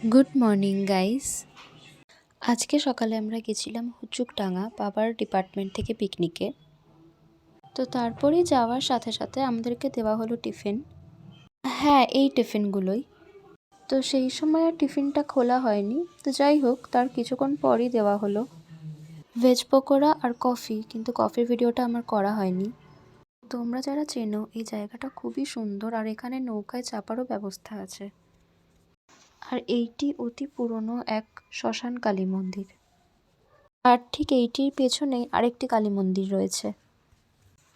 Good morning guys. আজকে সকালে আমরা গেছিলাম হুচুকডাঙ্গা বাবার ডিপার্টমেন্ট থেকে পিকনিকে। তো তারপরেই যাওয়ার সাথে সাথে আমাদেরকে দেওয়া হলো টিফিন। হ্যাঁ, এই টিফিনগুলোই। তো সেই সময় আর টিফিনটা খোলা হয়নি, তো যাই হোক তার কিছুক্ষণ পরই দেওয়া হলো ভেজ পকোড়া আর কফি, কিন্তু কফির ভিডিওটা আমার করা হয়নি। তোমরা যারা চেনো, এই জায়গাটা খুবই সুন্দর আর এখানে নৌকায় চাপারও ব্যবস্থা আছে। আর এইটি অতি পুরনো এক শ্মশান কালী মন্দির। আর ঠিক এইটির পেছনেই আরেকটি কালী মন্দির রয়েছে।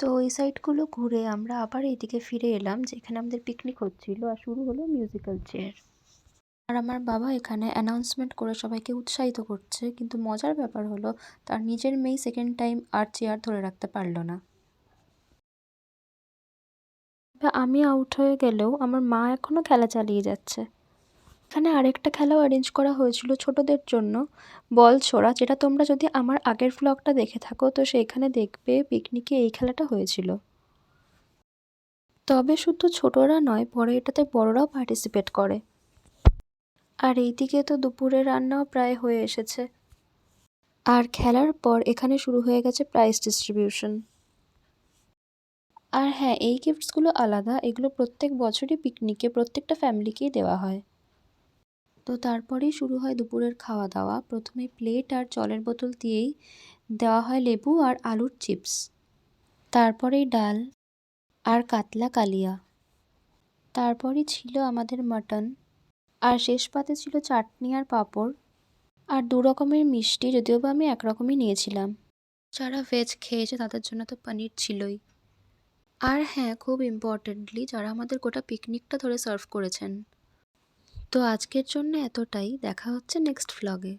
তো ওই সাইডগুলো ঘুরে আমরা আবার এইদিকে ফিরে এলাম, যেখানে আমাদের পিকনিক হচ্ছিল, আর শুরু হলো মিউজিক্যাল চেয়ার। আর আমার বাবা এখানে অ্যানাউন্সমেন্ট করে সবাইকে উৎসাহিত করছে, কিন্তু মজার ব্যাপার হলো তার নিজের মেয়ে সেকেন্ড টাইম আর চেয়ার ধরে রাখতে পারলো না। আমি আউট হয়ে গেলেও আমার মা এখনো খেলা চালিয়ে যাচ্ছে। এখানে আরেকটা খেলাও অ্যারেঞ্জ করা হয়েছিল ছোটদের জন্য, বল ছোড়া, যেটা তোমরা যদি আমার আগের ভ্লগটা দেখে থাকো তো সেইখানে দেখবে পিকনিকে এই খেলাটা হয়েছিল। তবে শুধু ছোটরা নয়, পরে এটাতে বড়রাও পার্টিসিপেট করে। আর এইদিকে তো দুপুরের রান্নাও প্রায় হয়ে এসেছে। আর খেলার পর এখানে শুরু হয়ে গেছে প্রাইজ ডিস্ট্রিবিউশন। আর হ্যাঁ, এই গিফটসগুলো আলাদা, এগুলো প্রত্যেক বছরই পিকনিকে প্রত্যেকটা ফ্যামিলিকেই দেওয়া হয়। তো তারপরেই শুরু হয় দুপুরের খাওয়া দাওয়া। প্রথমে প্লেট আর জলের বোতল দিয়েই দেওয়া হয় লেবু আর আলুর চিপস। তারপরেই ডাল আর কাতলা কালিয়া। তারপরই ছিল আমাদের মাটন। আর শেষ পাতে ছিল চাটনি আর পাঁপড়। আর 2 রকমের মিষ্টি, যদিও বা আমি 1 রকমই নিয়েছিলাম। যারা ভেজ খেয়েছে তাদের জন্য তো পনির ছিলই। আর হ্যাঁ, খুব ইম্পর্টেন্টলি যারা আমাদের গোটা পিকনিকটা ধরে সার্ভ করেছেন। তো আজকের জন্য এতটাই। দেখা হচ্ছে নেক্সট ভ্লগে।